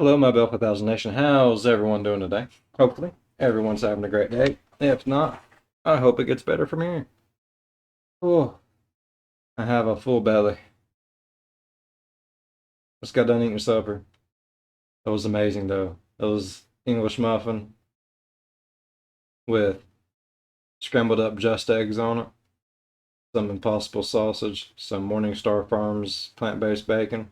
Hello, my Belfast 1000 Nation. How's everyone doing today? Hopefully, everyone's having a great day. If not, I hope it gets better from here. Oh, I have a full belly. Just got done eating supper. That was amazing, though. It was English muffin with scrambled up just eggs on it, some Impossible sausage, some Morningstar Farms plant-based bacon,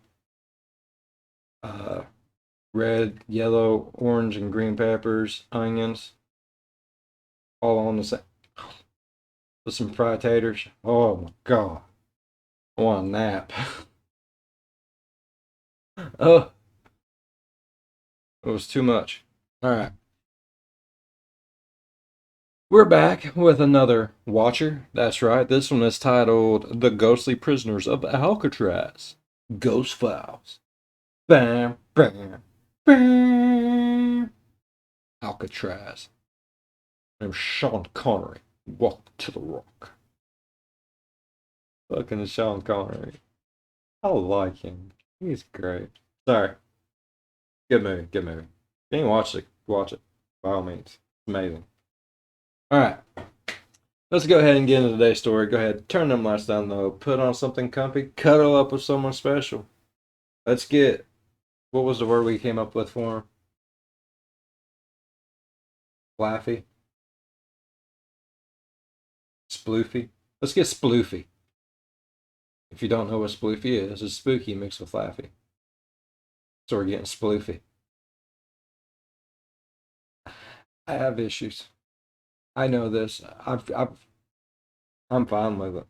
red, yellow, orange, and green peppers, onions, all on the same, with some fried taters. Oh my god, I want a nap. Oh, it was too much. All right, we're back with another Watcher. That's right, this one is titled "The Ghostly Prisoners of Alcatraz: Ghost Files." Bam, bam, bam. Alcatraz. I'm Sean Connery. Welcome to the Rock. Fucking Sean Connery. I like him. He's great. Sorry. Good movie. Good movie. If you ain't watched it, watch it. By all means. It's amazing. Alright. Let's go ahead and get into today's story. Go ahead. Turn them lights down low. Put on something comfy. Cuddle up with someone special. Let's get... What was the word we came up with for him? Flaffy? Sploofy? Let's get sploofy. If you don't know what sploofy is, it's spooky mixed with laffy. So we're getting sploofy. I have issues. I know this. I'm fine with it.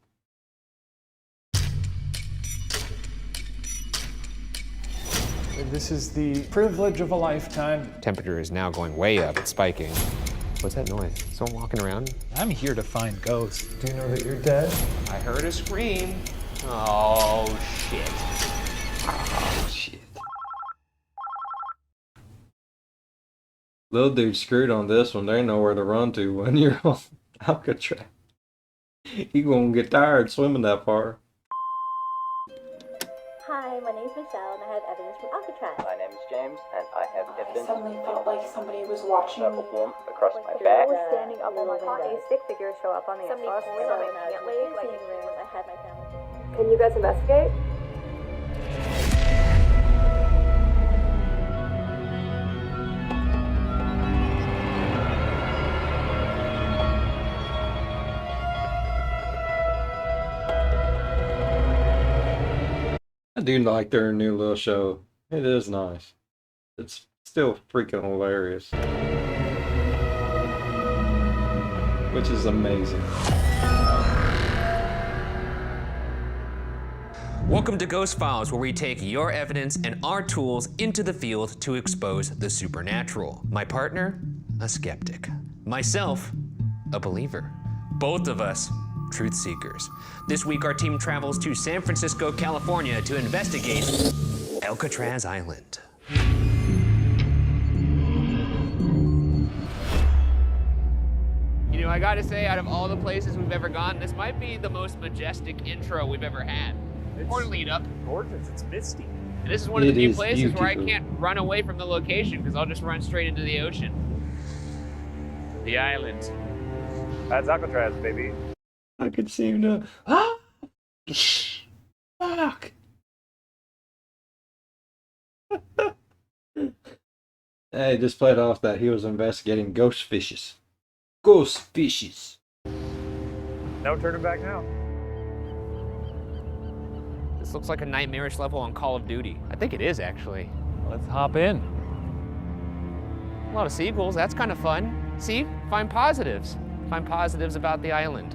This is the privilege of a lifetime. Temperature is now going way up. It's spiking. What's that noise? Someone walking around? I'm here to find ghosts. Do you know that you're dead? I heard a scream. Oh, shit. Oh, shit. Little dude screwed on this one. They know where to run to when you're on Alcatraz. You gonna get tired swimming that far. Hi, my name's Michelle and I have evidence from Alcatraz. My name is James and I have I evidence suddenly felt like somebody was watching of a me. warmth across my I back. was standing up on my A window. stick figure show up on the Somebody exhaust pulled on fan. my pant leg, like in the room. I had my family. Can you guys investigate? I do like their new little show. It is nice. It's still freaking hilarious. Which is amazing. Welcome to Ghost Files, where we take your evidence and our tools into the field to expose the supernatural. My partner, a skeptic. Myself, a believer. Both of us, truth seekers. This week, our team travels to San Francisco, California to investigate Alcatraz Island. You know, I gotta say, out of all the places we've ever gone, this might be the most majestic intro we've ever had. Or lead up. Gorgeous, it's misty. And this is one of the few It is places where I beautiful. can't run away from the location because I'll just run straight into the ocean. The island. That's Alcatraz, baby. I could seem to. Ah! Fuck! Hey, just played off that he was investigating ghost fishes. Ghost fishes. No turning back now. This looks like a nightmarish level on Call of Duty. I think it is, actually. Let's hop in. A lot of seagulls, that's kind of fun. See, find positives. Find positives about the island.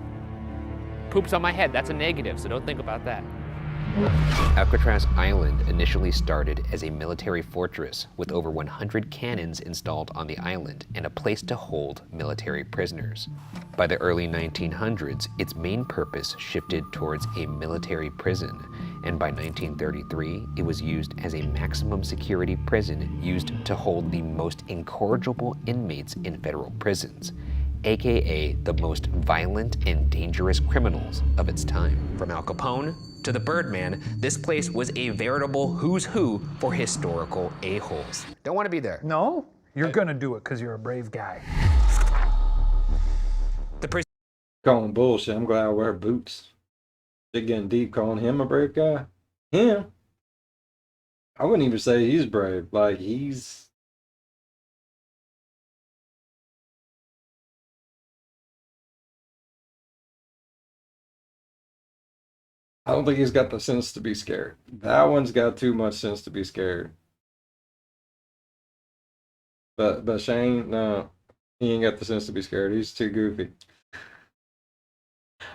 Poops on my head, that's a negative, so don't think about that. Alcatraz Island initially started as a military fortress with over 100 cannons installed on the island and a place to hold military prisoners. By the early 1900s, its main purpose shifted towards a military prison, and by 1933, it was used as a maximum security prison used to hold the most incorrigible inmates in federal prisons. aka the most violent and dangerous criminals of its time. From Al Capone to the Birdman, this place was a veritable who's who for historical a-holes. Don't want to be there. No? You're gonna do it because you're a brave guy. The prison Calling bullshit. I'm glad I wear boots. They're getting deep, calling him a brave guy. Him? I wouldn't even say he's brave. Like, he's... I don't think he's got the sense to be scared. That one's got too much sense to be scared. But Shane, no. He ain't got the sense to be scared. He's too goofy.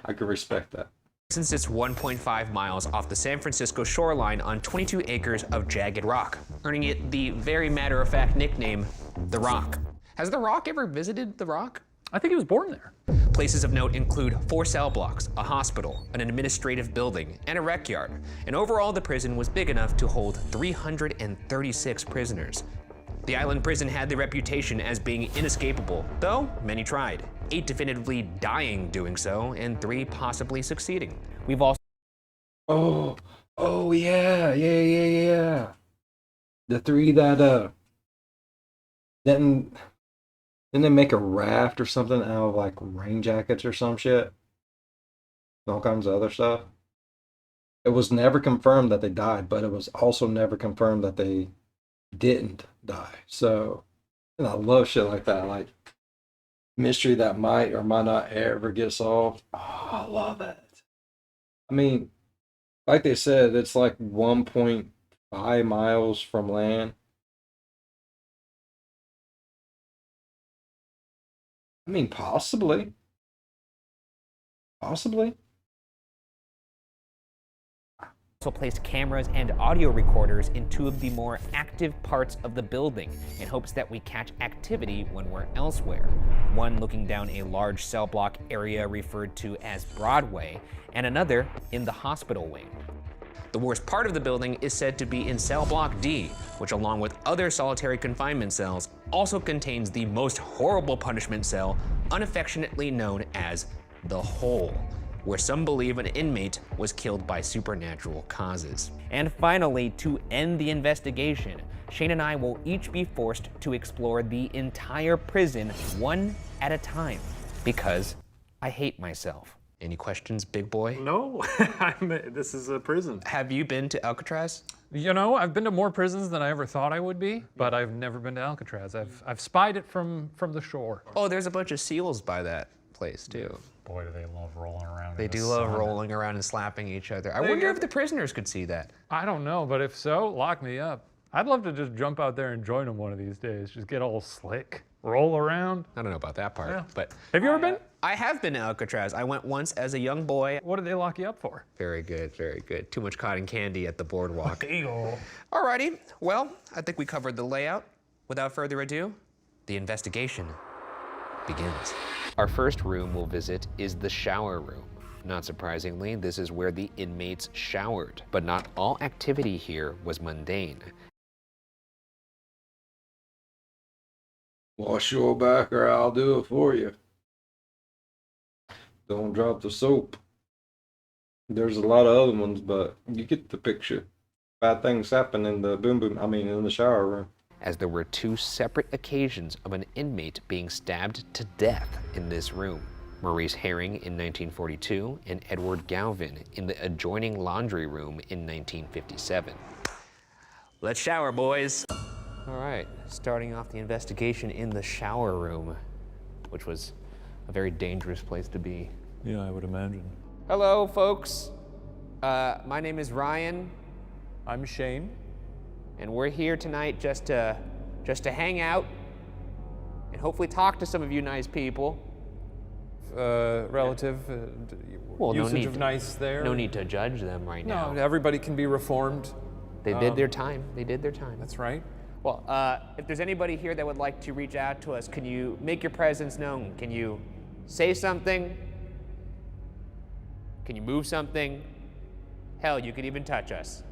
I can respect that. sits 1.5 miles off the San Francisco shoreline on 22 acres of jagged rock, earning it the very matter-of-fact nickname, The Rock. Has The Rock ever visited The Rock? I think he was born there. Places of note include 4 cell blocks, a hospital, an administrative building, and a rec yard. And overall, the prison was big enough to hold 336 prisoners. The island prison had the reputation as being inescapable, though many tried. 8 definitively dying doing so, and 3 possibly succeeding. We've also Oh yeah. The 3 that didn't they make a raft or something out of like rain jackets or some shit? All kinds of other stuff. It was never confirmed that they died, but it was also never confirmed that they didn't die. So, and I love shit like that, like mystery that might or might not ever get solved. Oh, I love it. I mean, like they said, it's like 1.5 miles from land. I mean, possibly. also placed cameras and audio recorders in 2 of the more active parts of the building in hopes that we catch activity when we're elsewhere. One looking down a large cell block area referred to as Broadway, and another in the hospital wing. The worst part of the building is said to be in cell block D, which along with other solitary confinement cells also contains the most horrible punishment cell, unaffectionately known as the Hole, where some believe an inmate was killed by supernatural causes. And finally, to end the investigation, Shane and I will each be forced to explore the entire prison one at a time, because I hate myself. Any questions, big boy? No, this is a prison. Have you been to Alcatraz? You know, I've been to more prisons than I ever thought I would be, but I've never been to Alcatraz. I've spied it from the shore. Oh, there's a bunch of seals by that place too. Boy, do they love rolling around. They do love rolling around and slapping each other. I wonder if the prisoners could see that. I don't know, but if so, lock me up. I'd love to just jump out there and join them one of these days. Just get all slick, roll around. I don't know about that part, but Have you ever been? I have been to Alcatraz. I went once as a young boy. What did they lock you up for? Very good, very good. Too much cotton candy at the boardwalk. Eagle. Alrighty, well, I think we covered the layout. Without further ado, the investigation begins. Our first room we'll visit is the shower room. Not surprisingly, this is where the inmates showered, but not all activity here was mundane. Wash your back or I'll do it for you. Don't drop the soap. There's a lot of other ones, but you get the picture. Bad things happen in the in the shower room. As there were 2 separate occasions of an inmate being stabbed to death in this room. Maurice Herring in 1942 and Edward Galvin in the adjoining laundry room in 1957. Let's shower, boys. All right, starting off the investigation in the shower room, which was a very dangerous place to be. Yeah, I would imagine. Hello, folks. My name is Ryan, I'm Shane. and we're here tonight just to hang out and hopefully talk to some of you nice people. Relative Well, no usage need of to- nice there. No need to judge them right now. No, everybody can be reformed. They did their time. They did their time. That's right. Well, if there's anybody here that would like to reach out to us, can you make your presence known? Can you say something? Can you move something? Hell, you could even touch us.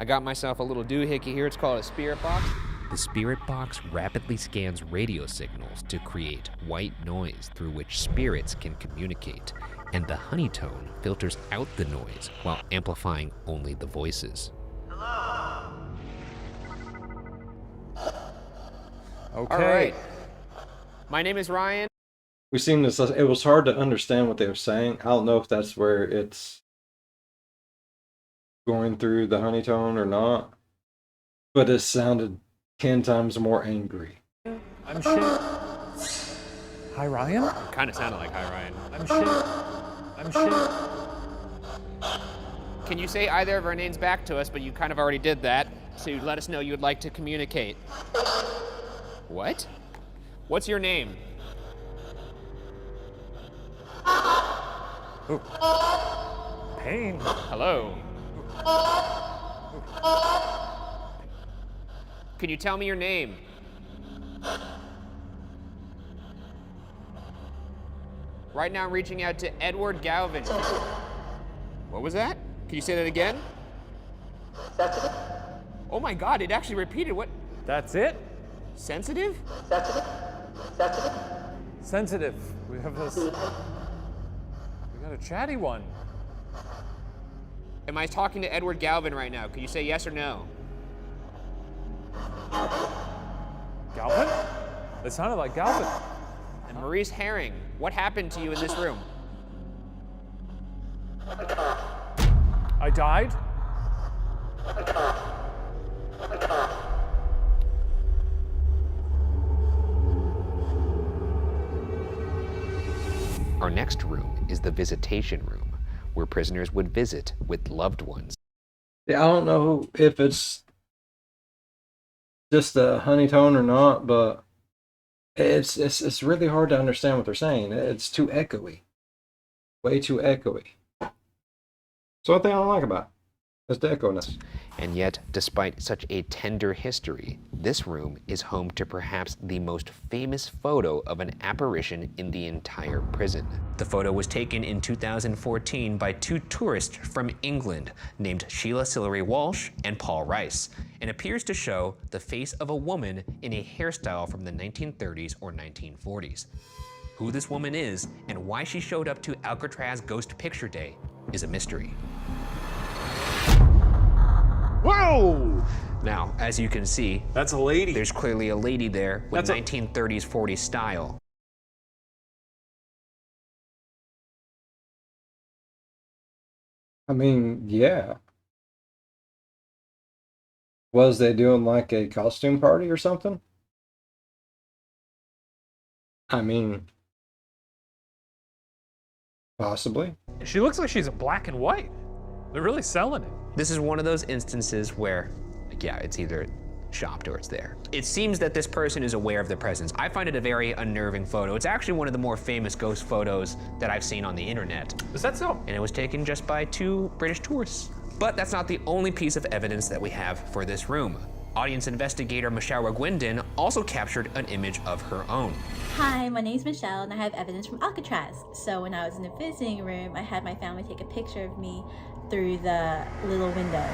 I got myself a little doohickey here. It's called a spirit box. The spirit box rapidly scans radio signals to create white noise through which spirits can communicate, and the honeytone filters out the noise while amplifying only the voices. Okay. All right. My name is Ryan. We seen this. It was hard to understand what they were saying. I don't know if that's where it's going through the honeytone or not, but it sounded 10 times more angry. I'm shit. Hi, Ryan. Kind of sounded like hi, Ryan. I'm shit. I'm shit. Can you say either of our names back to us, but you kind of already did that, so you let us know you would like to communicate. What? What's your name? Pain. Hello. Can you tell me your name? Right now I'm reaching out to Edward Galvin. What was that? Can you say that again? Oh my God, it actually repeated. What? That's it? Sensitive? Sensitive. We have this. We got a chatty one. Am I talking to Edward Galvin right now? Can you say yes or no? Galvin? It sounded like Galvin. And Maurice Herring, what happened to you in this room? I died? Our next room is the visitation room, where prisoners would visit with loved ones. Yeah, I don't know if it's just a honeytone or not, but it's really hard to understand what they're saying. It's too echoey, way too echoey. So one thing I don't like about it is the echo-ness. And yet, despite such a tender history, this room is home to perhaps the most famous photo of an apparition in the entire prison. The photo was taken in 2014 by two tourists from England named Sheila Sillery Walsh and Paul Rice, and appears to show the face of a woman in a hairstyle from the 1930s or 1940s. Who this woman is and why she showed up to Alcatraz Ghost Picture Day is a mystery. Whoa! Now, as you can see, That's a lady. there's clearly a lady there with That's a- 1930s, 40s style. I mean, yeah. Was they doing like a costume party or something? I mean, possibly. She looks like she's in black and white. They're really selling it. This is one of those instances where, yeah, it's either shopped or it's there. It seems that this person is aware of the presence. I find it a very unnerving photo. It's actually one of the more famous ghost photos that I've seen on the internet. Is that so? And it was taken just by two British tourists. But that's not the only piece of evidence that we have for this room. Audience investigator Michelle Gwindon also captured an image of her own. Hi, my name's Michelle and I have evidence from Alcatraz. So when I was in the visiting room, I had my family take a picture of me through the little window.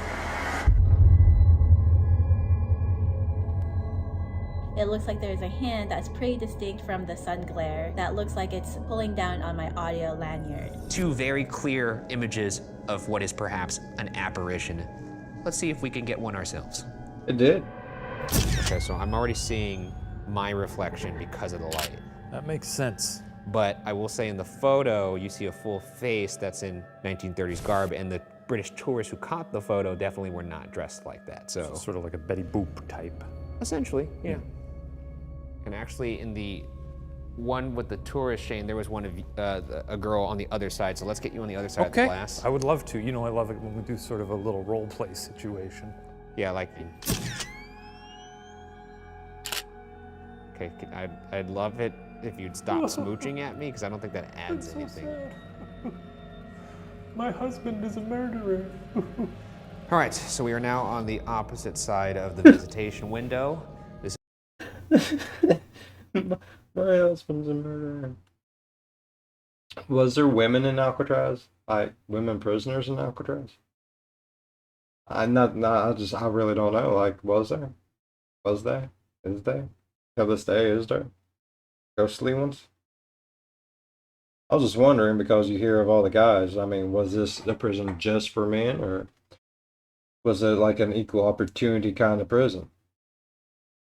It looks like there's a hand that's pretty distinct from the sun glare that looks like it's pulling down on my audio lanyard. Two very clear images of what is perhaps an apparition. Let's see if we can get one ourselves. It did. Okay, so I'm already seeing my reflection because of the light. That makes sense. But I will say in the photo, you see a full face that's in 1930s garb, and the British tourists who caught the photo definitely were not dressed like that. So Sort of like a Betty Boop type. essentially, yeah. And actually in the one with the tourist Shane, there was one of a girl on the other side. So let's get you on the other side of the glass. I would love to. You know, I love it when we do sort of a little role play situation. Yeah, like. Okay, I'd love it if you'd stop smooching at me, because I don't think that adds anything. My husband is a murderer. All right, so we are now on the opposite side of the visitation window. My husband's a murderer. Was there women in Alcatraz? Like women prisoners in Alcatraz? I really don't know. Like, was there? Was there? Is there? Till this day, is there? Ghostly ones? I was just wondering because you hear of all the guys. I mean, was this a prison just for men, or was it like an equal opportunity kind of prison?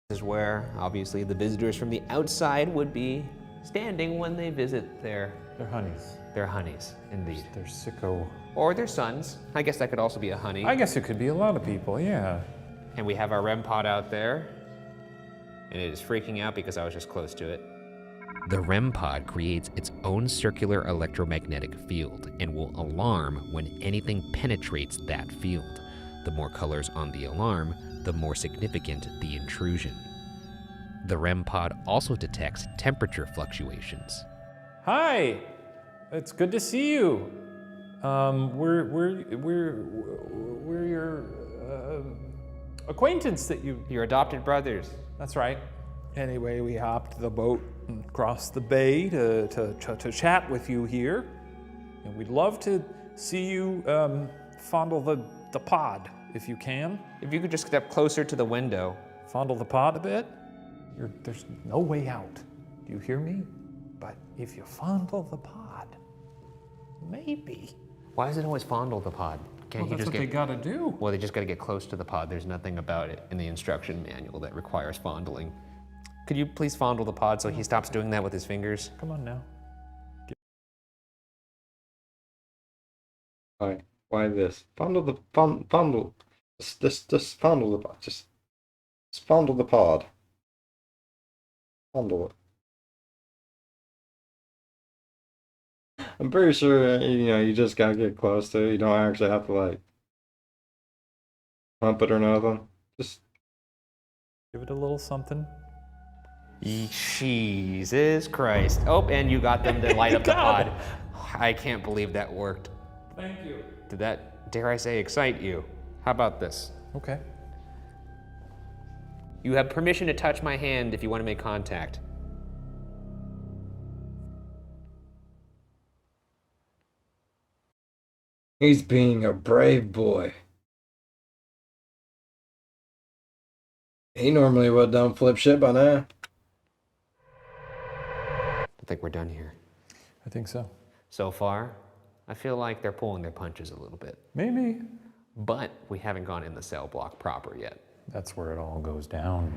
This is where, obviously, the visitors from the outside would be standing when they visit They're honeys. their honeys, indeed. They're sicko. Or their sons. I guess that could also be a honey. I guess it could be a lot of people, yeah. And we have our REM pod out there, and it is freaking out because I was just close to it. The REM pod creates its own circular electromagnetic field and will alarm when anything penetrates that field. The more colors on the alarm, the more significant the intrusion. The REM pod also detects temperature fluctuations. Hi, it's good to see you. We're your acquaintance that you. Your adopted brothers. That's right. Anyway, we hopped the boat and crossed the bay to chat with you here, and we'd love to see you fondle the pod if you can. If you could just step closer to the window. Fondle the pod a bit. There's no way out. Do you hear me? But if you fondle the pod, maybe. Why does it always fondle the pod? Can't Well, you that's just what they gotta do. Well, they just gotta get close to the pod. There's nothing about it in the instruction manual that requires fondling. Could you please fondle the pod so he stops doing that with his fingers? Come on now. Why this? Fondle. Just fondle the pod. Just fondle the pod. Fondle it. I'm pretty sure you just gotta get close to it. You don't actually have to like pump it or nothing. Just Give it a little something. Jesus Christ. Oh, and you got them to light up the pod. I can't believe that worked. Thank you. Did that, dare I say, excite you? How about this? Okay. You have permission to touch my hand if you want to make contact. he's being a brave boy. He normally would done flip shit by now. I think we're done here. I think so. So far, I feel like they're pulling their punches a little bit. Maybe. But we haven't gone in the cell block proper yet. That's where it all goes down,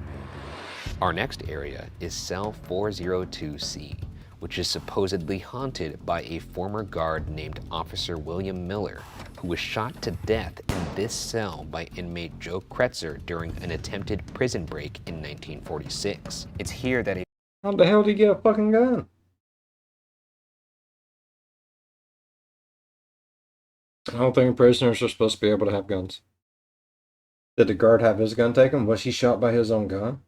Our next area is cell 402C, which is supposedly haunted by a former guard named Officer William Miller, who was shot to death in this cell by inmate Joe Kretzer during an attempted prison break in 1946. It's here that How the hell did he get a fucking gun? I don't think prisoners are supposed to be able to have guns. Did the guard have his gun taken? Was he shot by his own gun?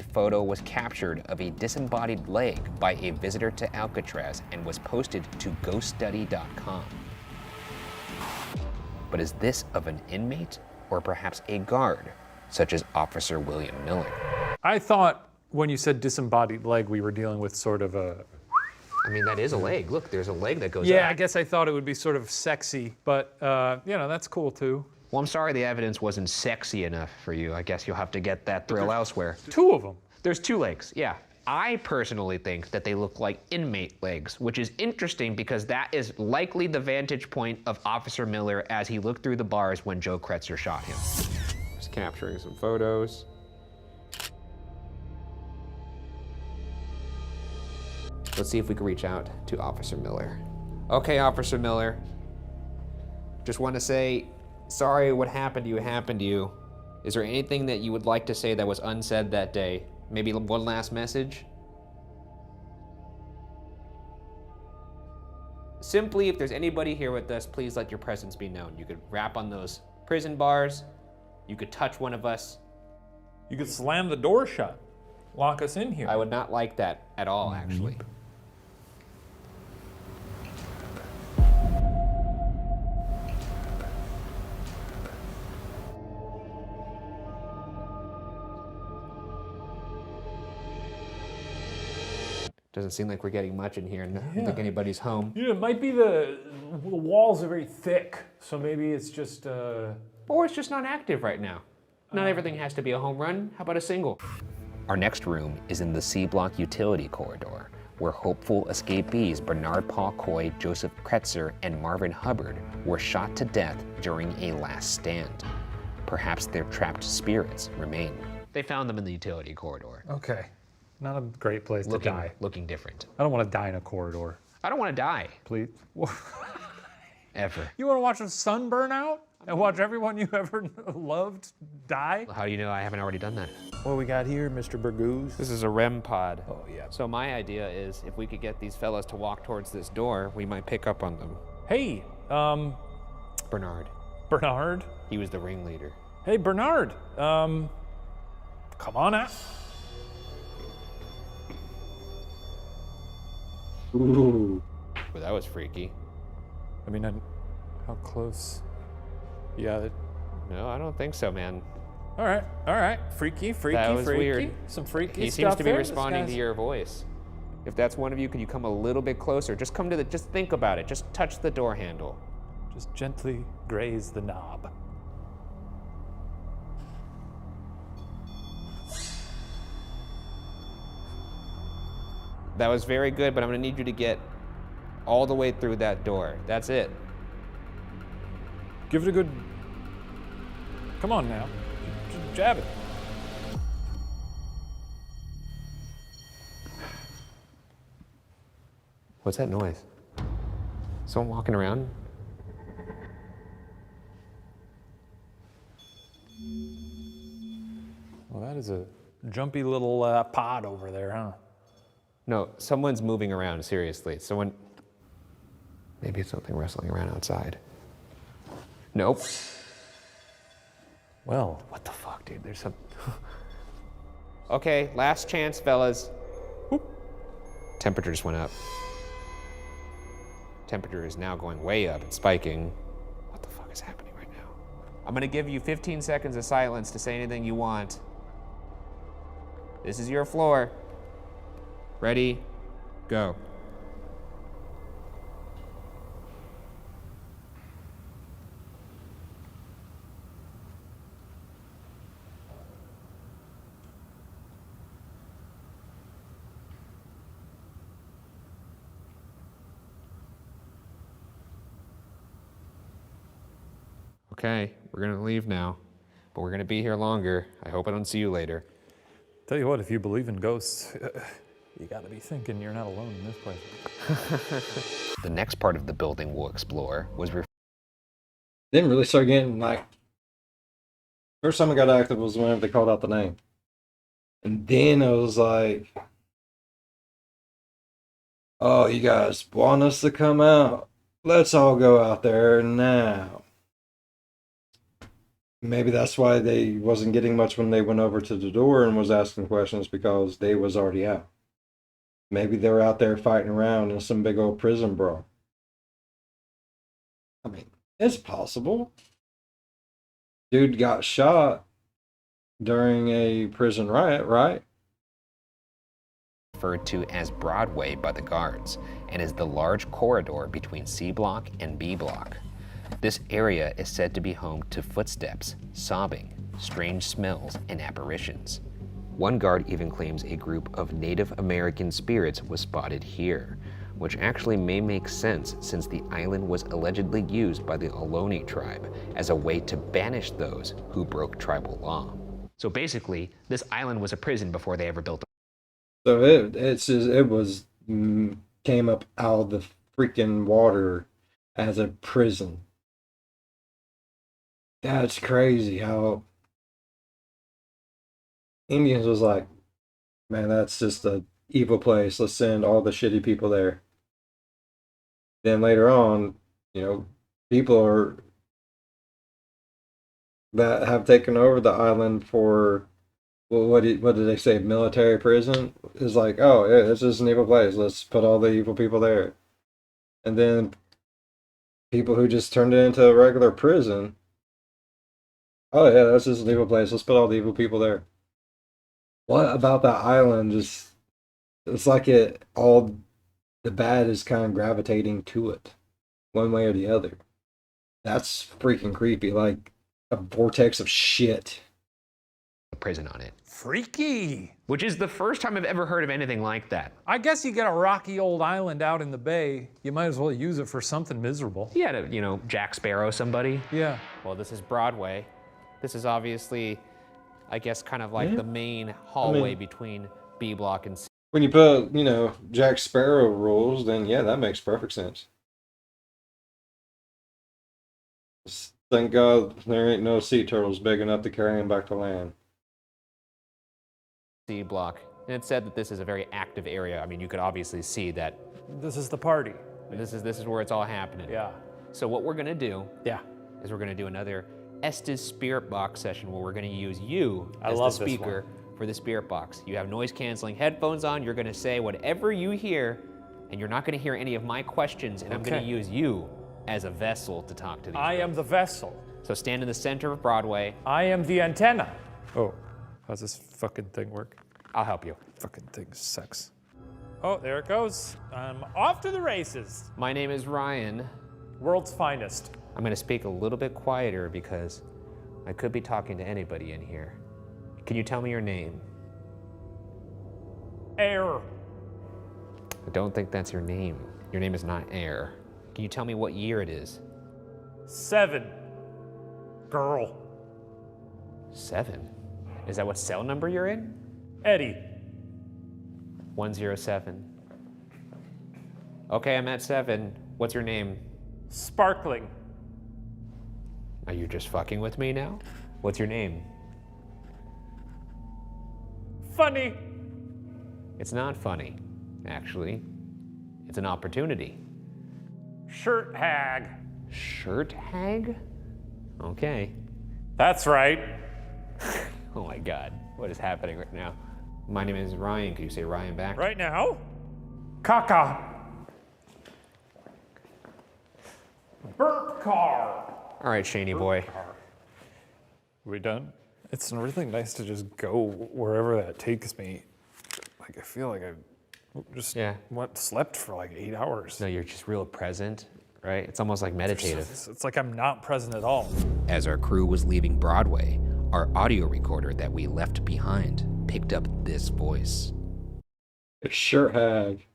a photo was captured of a disembodied leg by a visitor to Alcatraz and was posted to ghoststudy.com. But is this of an inmate or perhaps a guard, such as Officer William Miller? I thought when you said disembodied leg, we were dealing with sort of a... I mean, that is a leg. Look, there's a leg that goes Yeah, up. I guess I thought it would be sort of sexy, but, that's cool too. Well, I'm sorry the evidence wasn't sexy enough for you. I guess you'll have to get that thrill elsewhere. Two of them. There's two legs, yeah. I personally think that they look like inmate legs, which is interesting because that is likely the vantage point of Officer Miller as he looked through the bars when Joe Kretzer shot him. Just capturing some photos. Let's see if we can reach out to Officer Miller. Okay, Officer Miller. Just want to say, sorry what happened to you. Is there anything that you would like to say that was unsaid that day? Maybe one last message? Simply, if there's anybody here with us, please let your presence be known. You could rap on those prison bars. You could touch one of us. You could slam the door shut, lock us in here. I would not like that at all, actually. Doesn't seem like we're getting much in here, and I don't think anybody's home. Yeah, it might be the walls are very thick, so maybe it's just. Or it's just not active right now. Not everything has to be a home run. How about a single? Our next room is in the C Block utility corridor, where hopeful escapees Bernard Paul Coy, Joseph Kretzer, and Marvin Hubbard were shot to death during a last stand. Perhaps their trapped spirits remain. They found them in the utility corridor. Okay. Not a great place to die. Looking different. I don't want to die in a corridor. I don't want to die. Please. Ever. You want to watch the sun burn out and watch everyone you ever loved die? How do you know I haven't already done that? What we got here, Mr. Burgoose? This is a REM pod. Oh, yeah. So my idea is if we could get these fellas to walk towards this door, we might pick up on them. Hey, Bernard. Bernard? He was the ringleader. Hey, Bernard. Come on out. Ooh. Well, that was freaky. I mean, how close? Yeah. No, I don't think so, man. All right. Freaky. That was weird. Some freaky He stuff seems to be there. responding to your voice. If that's one of you, could you come a little bit closer? Just think about it. Just touch the door handle. Just gently graze the knob. That was very good, but I'm gonna need you to get all the way through that door. That's it. Give it a good. Come on now. Just jab it. What's that noise? Someone walking around? Well, that is a jumpy little pod over there, huh? No, someone's moving around, seriously. Someone. Maybe it's something rustling around outside. Nope. Well, What the fuck, dude? There's some. Okay, last chance, fellas. Whoop. Temperature just went up. Temperature is now going way up. It's spiking. What the fuck is happening right now? I'm gonna give you 15 seconds of silence to say anything you want. This is your floor. Ready? Go. Okay, we're gonna leave now, but we're gonna be here longer. I hope I don't see you later. tell you what, if you believe in ghosts, you gotta be thinking you're not alone in this place. The next part of the building we'll explore was Didn't really start getting like. First time I got active was whenever they called out the name. And then it was like, oh, you guys want us to come out? Let's all go out there now. Maybe that's why they wasn't getting much when they went over to the door and was asking questions, because they was already out. Maybe they were out there fighting around in some big old prison brawl. I mean, it's possible. Dude got shot during a prison riot, right? referred to as Broadway by the guards and is the large corridor between C Block and B Block. This area is said to be home to footsteps, sobbing, strange smells, and apparitions. One guard even claims a group of Native American spirits was spotted here, which actually may make sense since the island was allegedly used by the Ohlone tribe as a way to banish those who broke tribal law. So basically, this island was a prison before they ever built it. So it was came up out of the freaking water as a prison. That's crazy how Indians was like, man, that's just a evil place. Let's send all the shitty people there. Then later on, people that have taken over the island for, well, what did they say? Military prison is like, oh yeah, this is an evil place. Let's put all the evil people there. And then people who just turned it into a regular prison. Oh yeah, that's just an evil place. Let's put all the evil people there. What about that island just It's like all the bad is kind of gravitating to it, one way or the other. That's freaking creepy, like a vortex of shit. Prison on it. Freaky. Which is the first time I've ever heard of anything like that. I guess you got a rocky old island out in the bay. You might as well use it for something miserable. He had to, Jack Sparrow somebody. Yeah. Well, this is Broadway. This is obviously, I guess, kind of like the main hallway between B block and C. When you put, Jack Sparrow rules, then yeah, that makes perfect sense. Thank God there ain't no sea turtles big enough to carry him back to land. C block. And it said that this is a very active area. I mean, you could obviously see that This is the party. this is where it's all happening. Yeah. So what we're gonna do Yeah. is we're gonna do another Estes Spirit Box session where we're gonna use you I as love the this speaker for the Spirit Box. You have noise canceling headphones on. You're gonna say whatever you hear, and you're not gonna hear any of my questions, and I'm gonna Okay. use you as a vessel to talk to these. I am the vessel. So stand in the center of Broadway. I am the antenna. Oh, how's this fucking thing work? I'll help you. Fucking thing sucks. Oh, there it goes. I'm off to the races. My name is Ryan. World's finest. I'm gonna speak a little bit quieter because I could be talking to anybody in here. Can you tell me your name? Air. I don't think that's your name. Your name is not Air. Can you tell me what year it is? 7. Girl. 7? Is that what cell number you're in? Eddie. 107. Okay, I'm at 7. What's your name? Sparkling. Are you just fucking with me now? What's your name? Funny. It's not funny, actually. It's an opportunity. Shirt hag. Shirt hag? Okay. That's right. Oh my God, what is happening right now? My name is Ryan. Could you say Ryan back? Right now? Caca. Burp car. All right, Shaney boy. We done? It's really nice to just go wherever that takes me. Like, I feel like I just slept for like 8 hours. No, you're just real present, right? It's almost like meditative. It's like I'm not present at all. As our crew was leaving Broadway, our audio recorder that we left behind picked up this voice. Shirt hag.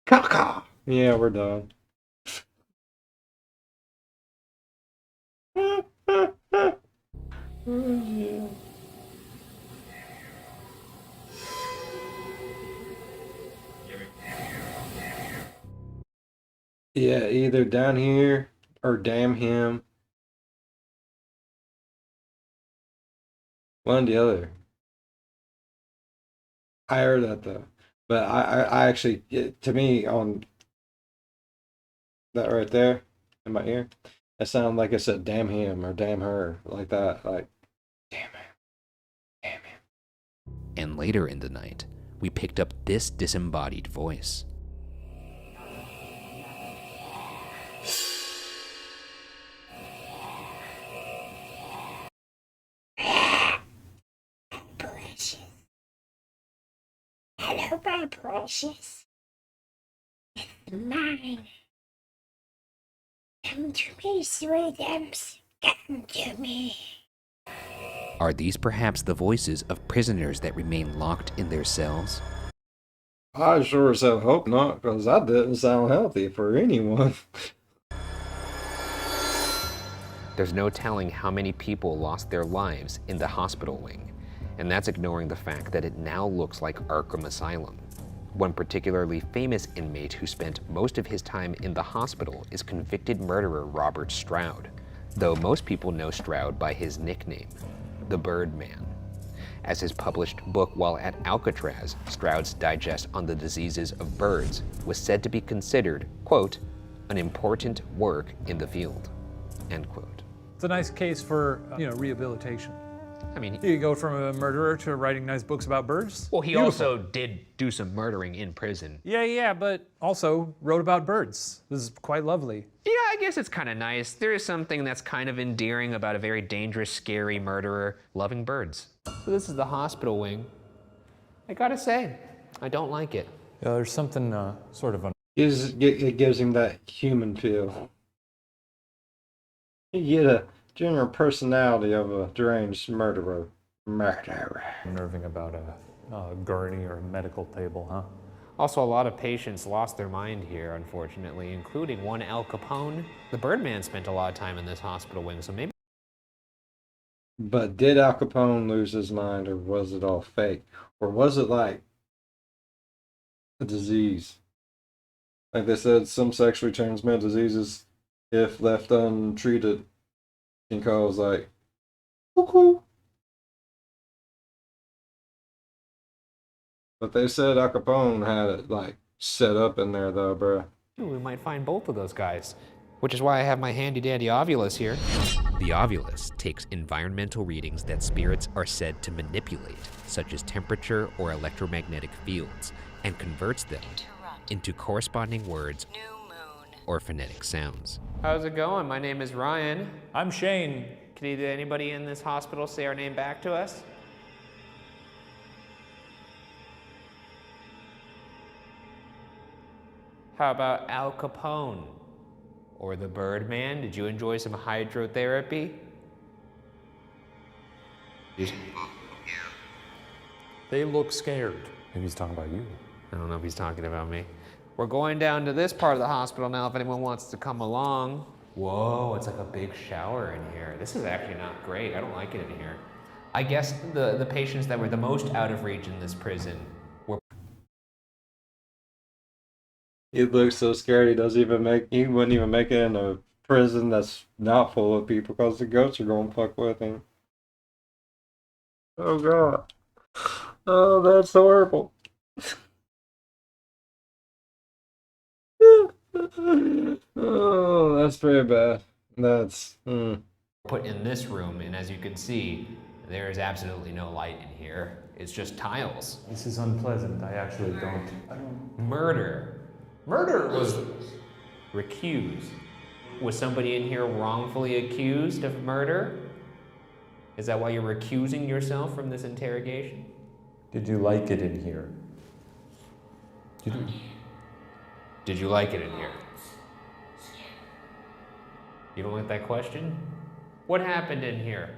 Caca! Yeah, we're done. Yeah, either down here or damn him. One or the other. I heard that though. But I actually, to me, on that right there in my ear, it sounded like it said damn him or damn her, like that. Like, damn him. Damn him. And later in the night, we picked up this disembodied voice. Precious. Hello, my precious. It's mine. Come to me, sweet Ems. Come to me. Are these perhaps the voices of prisoners that remain locked in their cells? I sure as hell hope not, because that didn't sound healthy for anyone. There's no telling how many people lost their lives in the hospital wing, and that's ignoring the fact that it now looks like Arkham Asylum. One particularly famous inmate who spent most of his time in the hospital is convicted murderer Robert Stroud, though most people know Stroud by his nickname, the Birdman. As his published book while at Alcatraz, Stroud's digest on the diseases of birds was said to be considered, quote, an important work in the field, end quote. It's a nice case for, rehabilitation. I mean, You go from a murderer to writing nice books about birds. well, he Beautiful. also did do some murdering in prison. Yeah, but also wrote about birds. This is quite lovely. Yeah, I guess it's kind of nice. There is something that's kind of endearing about a very dangerous, scary murderer loving birds. So this is the hospital wing. I gotta say, I don't like it. There's something sort of It gives him that human feel. You get a general personality of a deranged murderer. unnerving about a gurney or a medical table, huh? Also, a lot of patients lost their mind here, unfortunately, including one Al Capone. The Birdman spent a lot of time in this hospital wing, so maybe. But did Al Capone lose his mind, or was it all fake? Or was it like a disease? Like they said, some sexually transmitted diseases, if left untreated, can cause like cuckoo. But they said Al Capone had it like set up in there though, bruh. We might find both of those guys, which is why I have my handy dandy Ovulus here. The Ovulus takes environmental readings that spirits are said to manipulate, such as temperature or electromagnetic fields, and converts them into corresponding words or phonetic sounds. How's it going? My name is Ryan. I'm Shane. Can anybody in this hospital say our name back to us? How about Al Capone? Or the Birdman? Did you enjoy some hydrotherapy? They look scared. Maybe he's talking about you. I don't know if he's talking about me. We're going down to this part of the hospital now if anyone wants to come along. Whoa, it's like a big shower in here. This is actually not great. I don't like it in here. I guess the patients that were the most out of reach in this prison were. He looks so scared he wouldn't even make it in a prison that's not full of people because the goats are gonna fuck with him. Oh god. Oh, that's horrible. Oh, that's very bad. That's put in this room, and as you can see, there is absolutely no light in here. It's just tiles. This is unpleasant. I actually don't. Murder. Murder was recused. Was somebody in here wrongfully accused of murder? Is that why you're recusing yourself from this interrogation? Did you like it in here? Did you like it in here? You don't like that question? What happened in here?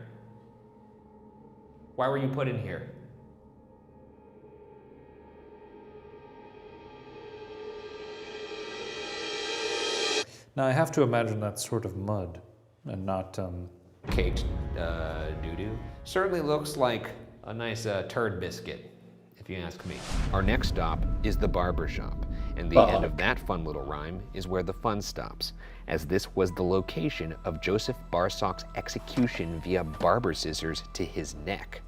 Why were you put in here? Now I have to imagine that's sort of mud and not Caked doo-doo. Certainly looks like a nice turd biscuit, if you ask me. Our next stop is the barber shop, and the end of that fun little rhyme is where the fun stops, as this was the location of Joseph Barsock's execution via barber scissors to his neck.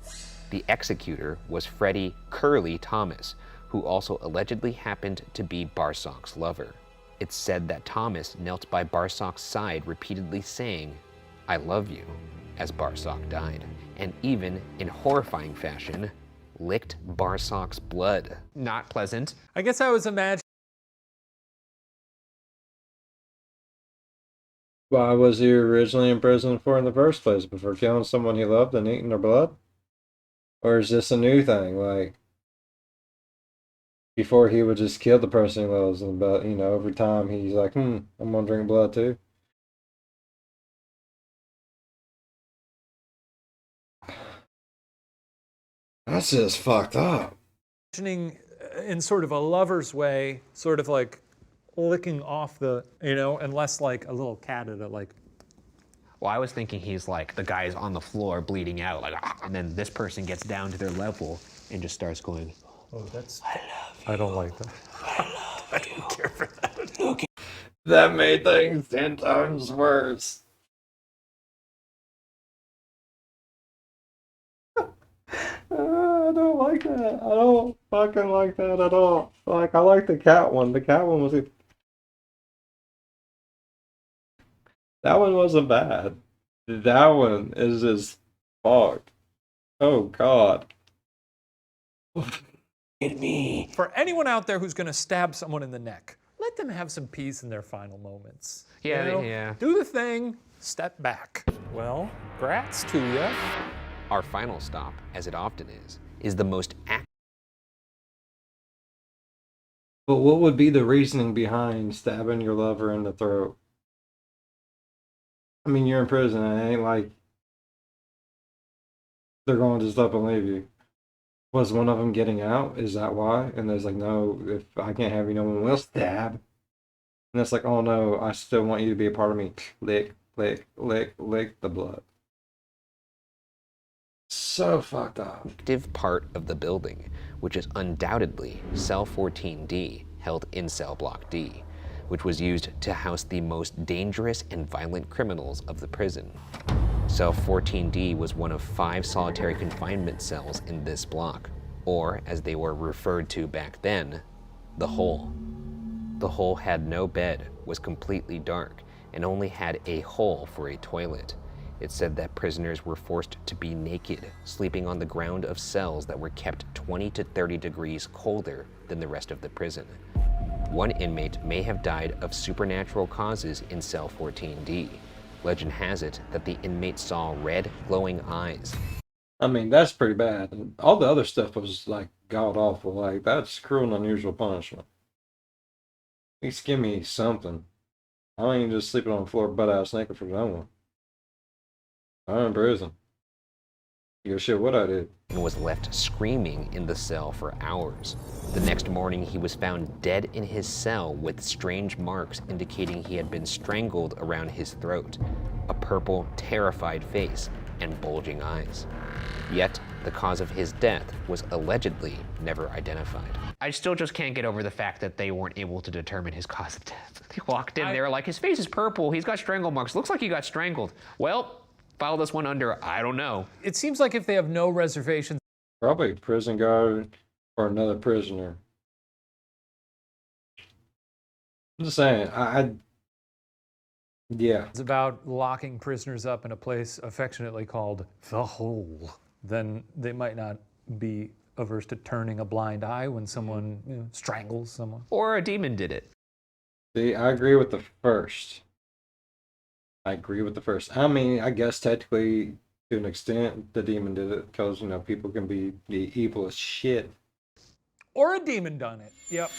The executor was Freddie Curly Thomas, who also allegedly happened to be Barsock's lover. It's said that Thomas knelt by Barsock's side repeatedly saying, "I love you," as Barsock died, and even, in horrifying fashion, licked Barsock's blood. Not pleasant. I guess I was imagining. why was he originally in prison for in the first place? Before killing someone he loved and eating their blood? Or is this a new thing? Like, before he would just kill the person he loves, and but over time he's like, I'm gonna drink blood too. That's just fucked up. Imagining in sort of a lover's way, sort of like licking off the, and less like a little cat at it, like. Well, I was thinking he's like, the guy's on the floor bleeding out, like, and then this person gets down to their level and just starts going, Oh, that's. I love you. I don't like that. I don't care for that. That made things 10 times worse. I don't like that. I don't fucking like that at all. Like, I like the cat one. The cat one was. That one wasn't bad. That one is just fucked. Oh, God. For anyone out there who's going to stab someone in the neck, let them have some peace in their final moments. Yeah, yeah. Do the thing, step back. Well, grats to ya. Our final stop, as it often is the most But what would be the reasoning behind stabbing your lover in the throat? I mean, you're in prison. And it ain't like they're going to just up and leave you. Was one of them getting out? Is that why? And there's like, no, if I can't have you, no one will stab. And it's like, oh no, I still want you to be a part of me. Lick, lick, lick, lick the blood. So fucked up. Active part of the building, which is undoubtedly cell 14D, held in cell block D, which was used to house the most dangerous and violent criminals of the prison. Cell 14D was one of 5 solitary confinement cells in this block, or as they were referred to back then, the hole. The hole had no bed, was completely dark, and only had a hole for a toilet. It said that prisoners were forced to be naked, sleeping on the ground of cells that were kept 20 to 30 degrees colder than the rest of the prison. One inmate may have died of supernatural causes in cell 14D. Legend has it that the inmate saw red, glowing eyes. I mean, that's pretty bad. And all the other stuff was like god awful. Like, that's cruel and unusual punishment. At least give me something. I ain't just sleeping on the floor butt ass naked for no one. I'm in prison. Yo, shit, what I did. And was left screaming in the cell for hours. The next morning, he was found dead in his cell with strange marks indicating he had been strangled around his throat, a purple, terrified face, and bulging eyes. Yet, the cause of his death was allegedly never identified. I still just can't get over the fact that they weren't able to determine his cause of death. They walked in, they were like, his face is purple, he's got strangle marks, looks like he got strangled. Well, file this one under, I don't know. It seems like if they have no reservations. Probably a prison guard or another prisoner. I'm just saying, yeah. It's about locking prisoners up in a place affectionately called the hole. Then they might not be averse to turning a blind eye when someone strangles someone. Or a demon did it. See, I agree with the first. I mean, I guess technically, to an extent, the demon did it because, people can be evil as shit. Or a demon done it. Yep.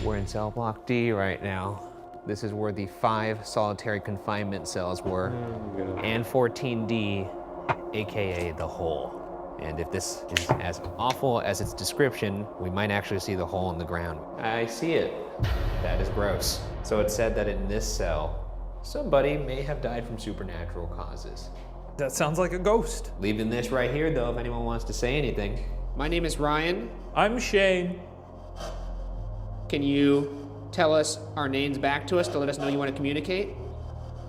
We're in cell block D right now. This is where the 5 solitary confinement cells were, and 14D, AKA the hole. And if this is as awful as its description, we might actually see the hole in the ground. I see it. That is gross. So it said that in this cell, somebody may have died from supernatural causes. That sounds like a ghost. Leaving this right here, though, if anyone wants to say anything. My name is Ryan. I'm Shane. Can you tell us our names back to us to let us know you want to communicate?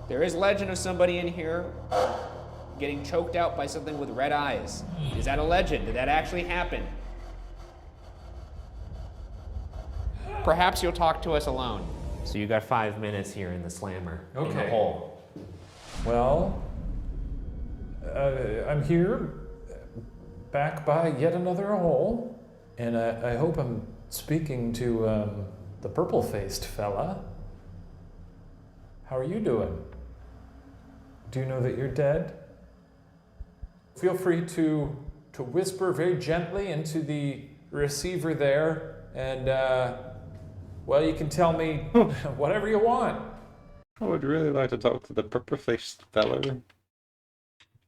There is legend of somebody in here getting choked out by something with red eyes. Is that a legend? Did that actually happen? Perhaps you'll talk to us alone. So you got 5 minutes here in the slammer, in the hole. Well, I'm here, back by yet another hole, and I hope I'm speaking to the purple-faced fella. How are you doing? Do you know that you're dead? Feel free to whisper very gently into the receiver there, and well, you can tell me whatever you want. I would really like to talk to the purple-faced fella.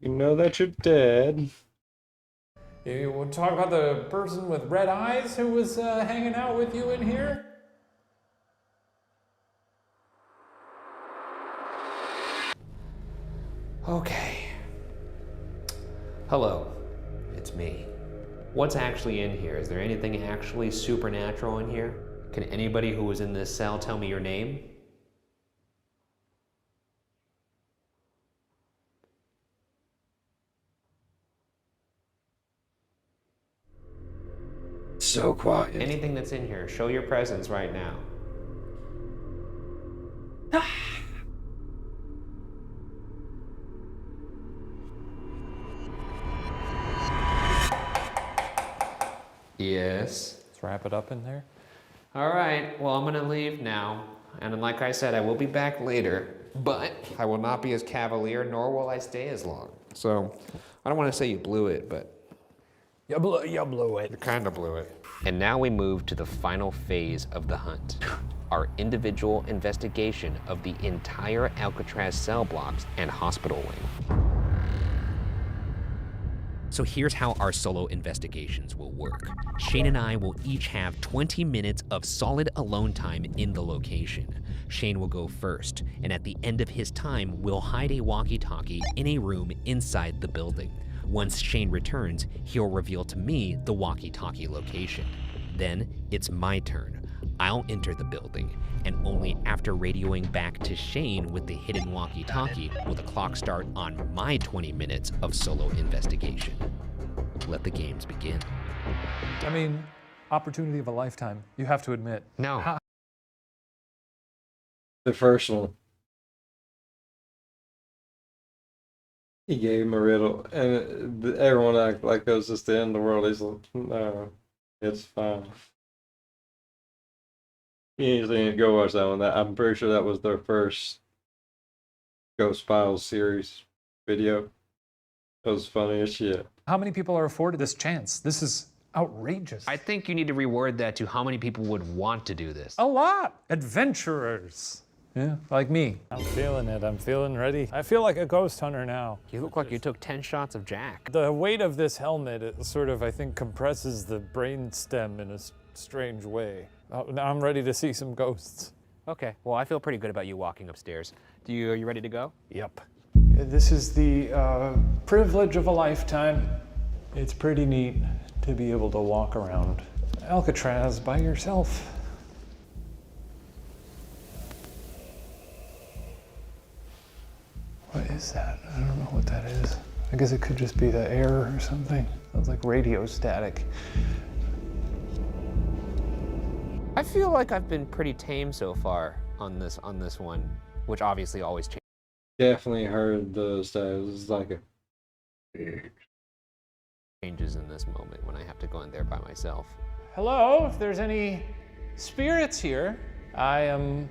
You know that you're dead. You want to talk about the person with red eyes who was hanging out with you in here? Okay. Hello, it's me. What's actually in here? Is there anything actually supernatural in here? Can anybody who was in this cell tell me your name? So quiet. Anything that's in here, show your presence right now. Yes. Let's wrap it up in there. All right, well, I'm gonna leave now. And like I said, I will be back later, but I will not be as cavalier, nor will I stay as long. So, I don't want to say you blew it, but You blew it. You kind of blew it. And now we move to the final phase of the hunt. Our individual investigation of the entire Alcatraz cell blocks and hospital wing. So here's how our solo investigations will work. Shane and I will each have 20 minutes of solid alone time in the location. Shane will go first, and at the end of his time, we'll hide a walkie-talkie in a room inside the building. Once Shane returns, he'll reveal to me the walkie-talkie location. Then it's my turn. I'll enter the building, and only after radioing back to Shane with the hidden walkie-talkie will the clock start on my 20 minutes of solo investigation. Let the games begin. I mean, opportunity of a lifetime, you have to admit. No. The first one. He gave him a riddle, and everyone acted like it was just the end of the world. He's like, no, it's fine. You need to go watch that one. I'm pretty sure that was their first Ghost Files series video. It was funny as shit. How many people are afforded this chance? This is outrageous. I think you need to reward that to how many people would want to do this. A lot. Adventurers. Yeah, like me. I'm feeling it. I'm feeling ready. I feel like a ghost hunter now. You look like you took 10 shots of Jack. The weight of this helmet, it sort of, I think, compresses the brain stem in a strange way. Now I'm ready to see some ghosts. Okay, well, I feel pretty good about you walking upstairs. Are you ready to go? Yep. This is the privilege of a lifetime. It's pretty neat to be able to walk around Alcatraz by yourself. What is that? I don't know what that is. I guess it could just be the air or something. Sounds like radio static. I feel like I've been pretty tame so far on this one, which obviously always changes. Definitely heard the status. It's like a Changes in this moment when I have to go in there by myself. Hello, if there's any spirits here, I am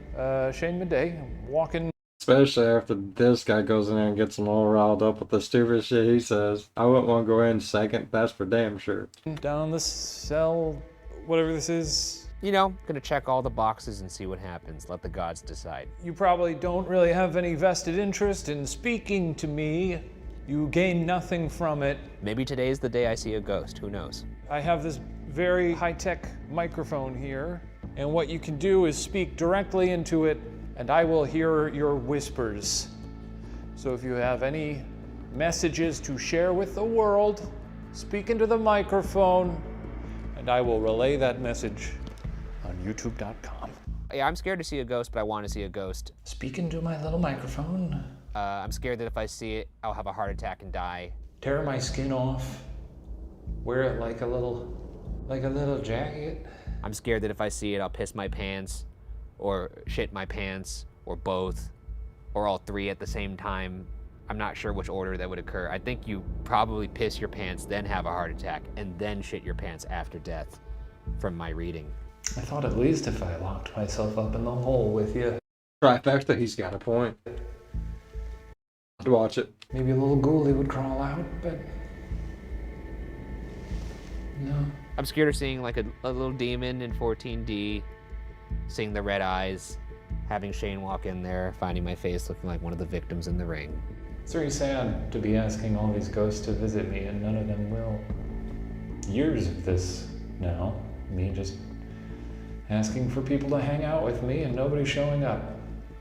Shane Midday. I'm walking. especially after this guy goes in there and gets them all riled up with the stupid shit he says. I wouldn't want to go in second, that's for damn sure. Down the cell, whatever this is. You know, gonna check all the boxes and see what happens. Let the gods decide. You probably don't really have any vested interest in speaking to me. You gain nothing from it. Maybe today's the day I see a ghost, who knows? I have this very high-tech microphone here, and what you can do is speak directly into it, and I will hear your whispers. So if you have any messages to share with the world, speak into the microphone, and I will relay that message on youtube.com. Yeah, I'm scared to see a ghost, but I want to see a ghost. Speak into my little microphone. I'm scared that if I see it, I'll have a heart attack and die. Tear my skin off. Wear it like a little jacket. I'm scared that if I see it, I'll piss my pants, or shit my pants, or both, or all three at the same time. I'm not sure which order that would occur. I think you probably piss your pants, then have a heart attack, and then shit your pants after death, from my reading. I thought at least if I locked myself up in the hole with you. Trifecta, he's got a point. Watch it. Maybe a little ghoulie would crawl out, but no. I'm scared of seeing like a little demon in 14D, seeing the red eyes, having Shane walk in there, finding my face looking like one of the victims in the ring. It's very sad to be asking all these ghosts to visit me and none of them will. Years of this now, me just asking for people to hang out with me and nobody showing up.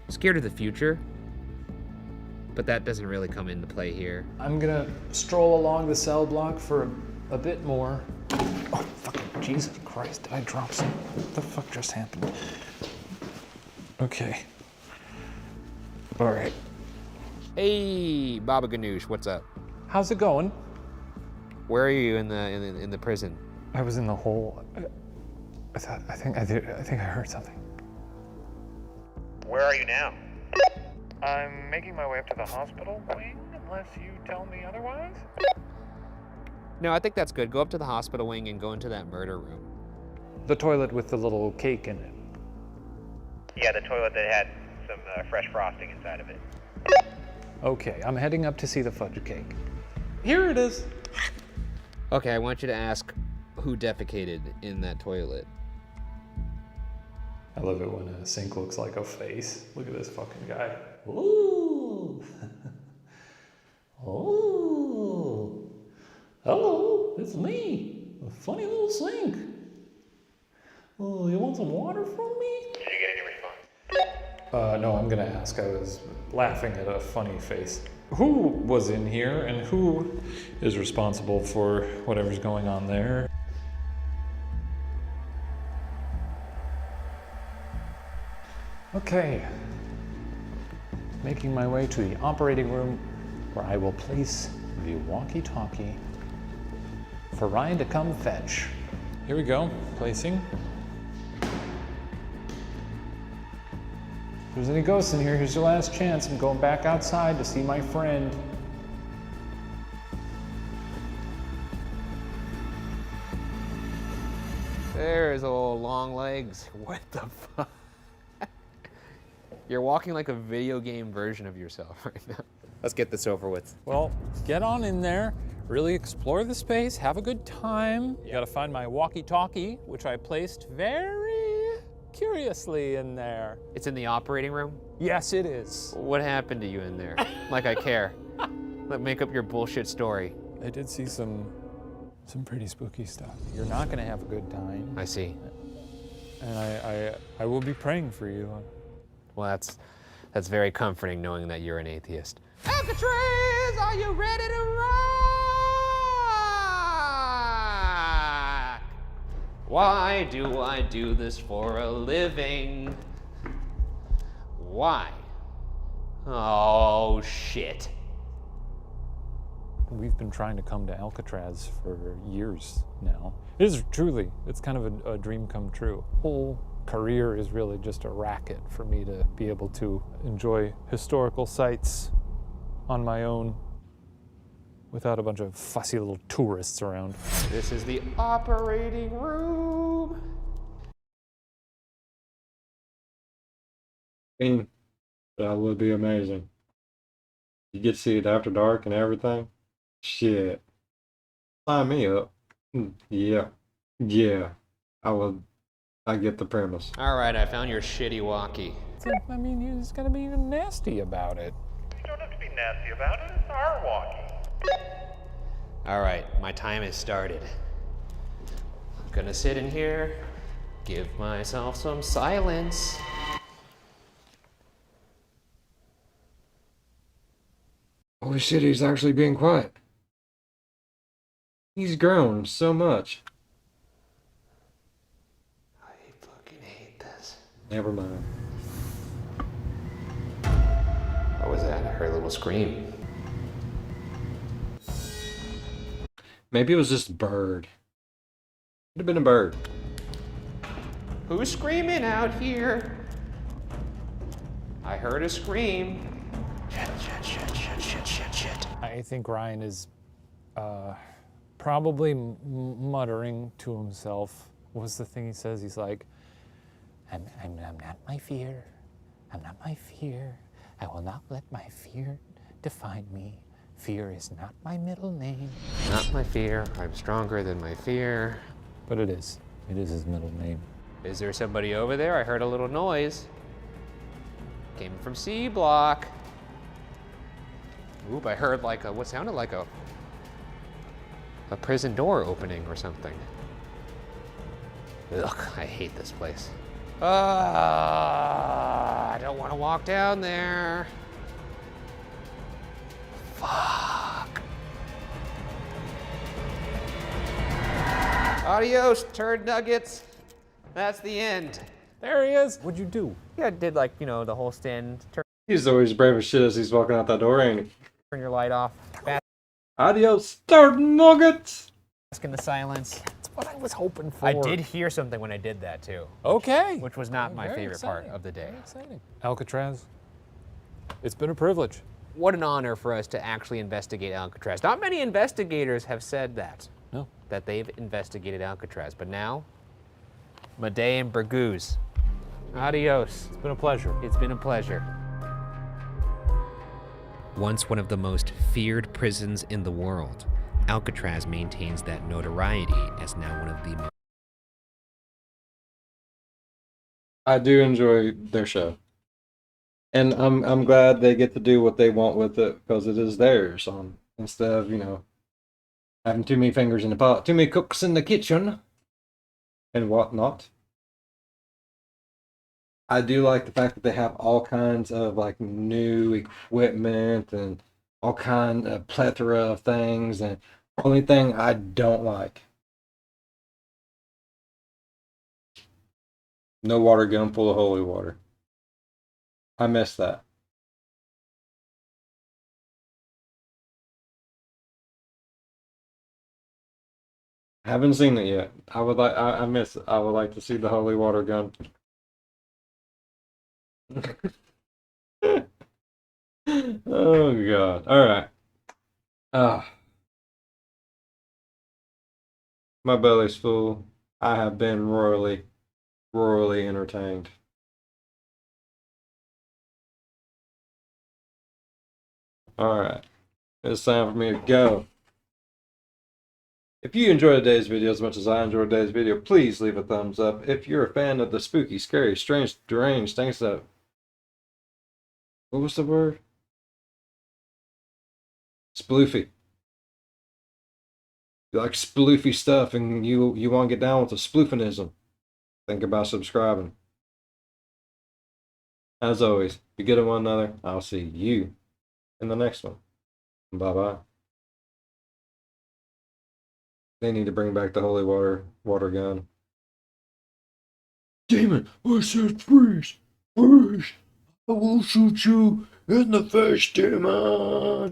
Scared of the future, but that doesn't really come into play here. I'm gonna stroll along the cell block for a bit more. Oh, fucking Jesus Christ, did I drop some? What the fuck just happened? Okay. All right. Hey, Baba Ganoush, what's up? How's it going? Where are you in the prison? I was in the hole. I think I heard something. Where are you now? I'm making my way up to the hospital wing, unless you tell me otherwise. No, I think that's good. Go up to the hospital wing and go into that murder room. The toilet with the little cake in it. Yeah, the toilet that had some fresh frosting inside of it. Okay, I'm heading up to see the fudge cake. Here it is. Okay, I want you to ask who defecated in that toilet. I love it when a sink looks like a face. Look at this fucking guy. Ooh. Oh. Hello, it's me. A funny little sink. Oh, you want some water from me? Did you get any response? No, I'm gonna ask. I was laughing at a funny face. Who was in here and who is responsible for whatever's going on there? Okay. Making my way to the operating room where I will place the walkie-talkie for Ryan to come fetch. Here we go, placing. If there's any ghosts in here, here's your last chance. I'm going back outside to see my friend. There's old long legs. What the fuck? You're walking like a video game version of yourself right now. Let's get this over with. Well, get on in there, really explore the space, have a good time. You gotta find my walkie-talkie, which I placed very curiously in there. It's in the operating room? Yes, it is. What happened to you in there? Like I care. Let make up your bullshit story. I did see some pretty spooky stuff. You're not gonna have a good time. I see. And I will be praying for you. Well, that's very comforting knowing that you're an atheist. Alcatraz, are you ready to rock? Why do I do this for a living? Why? Oh, shit. We've been trying to come to Alcatraz for years now. It is truly, it's kind of a dream come true. Whole career is really just a racket for me to be able to enjoy historical sites on my own without a bunch of fussy little tourists around. This is the operating room. I mean, that would be amazing. You get to see it after dark and everything. Shit. Sign me up. Yeah. Yeah. I get the premise. All right, I found your shitty walkie. I mean, you just gotta be nasty about it. You don't have to be nasty about it. It's our walkie. All right, my time has started. I'm gonna sit in here, give myself some silence. Holy shit, he's actually being quiet. He's grown so much. I fucking hate this. Never mind. What was that? I heard a little scream. Maybe it was just a bird. Could have been a bird. Who's screaming out here? I heard a scream. Shit, shit, shit, shit, shit, shit, shit. I think Ryan is probably muttering to himself. What's the thing he says? He's like, I'm not my fear. I'm not my fear. I will not let my fear define me. Fear is not my middle name. Not my fear. I'm stronger than my fear. But it is. It is his middle name. Is there somebody over there? I heard a little noise. Came from C block. Oop, I heard like a, what sounded like a prison door opening or something. Ugh, I hate this place. I don't want to walk down there. Fuck. Adios, turd nuggets. That's the end. There he is. What'd you do? Yeah, I did like, you know, the whole stand, He's always brave as shit as he's walking out that door, ain't he? turn your light off, bask Adios, turd nuggets! in the silence. That's what I was hoping for. I did hear something when I did that too. Okay. Which was not my Very favorite part exciting. of the day. Very exciting. Alcatraz, it's been a privilege. What an honor for us to actually investigate Alcatraz. Not many investigators have said that. No. That they've investigated Alcatraz. But now, Madej and Burgooz. Adios. It's been a pleasure. It's been a pleasure. Once one of the most feared prisons in the world, Alcatraz maintains that notoriety as now one of the most. I do enjoy their show. And I'm glad they get to do what they want with it because it is theirs instead of, having too many fingers in the pot, too many cooks in the kitchen and whatnot. I do like the fact that they have all kinds of like new equipment and all kind of plethora of things. And only thing I don't like, no water gun full of holy water. I miss that. Haven't seen it yet. I would like. I miss it. I would like to see the holy water gun. Oh God! All right. Ah, my belly's full. I have been royally entertained. All right. It's time for me to go. If you enjoyed today's video as much as I enjoyed today's video, please leave a thumbs up. If you're a fan of the spooky, scary, strange, deranged things that... What was the word? Sploofy. You like sploofy stuff and you want to get down with the sploofinism, think about subscribing. As always, be good to one another. I'll see you in the next one. Bye-bye. They need to bring back the holy water gun. Demon, I said freeze! Freeze! I will shoot you in the face, demon!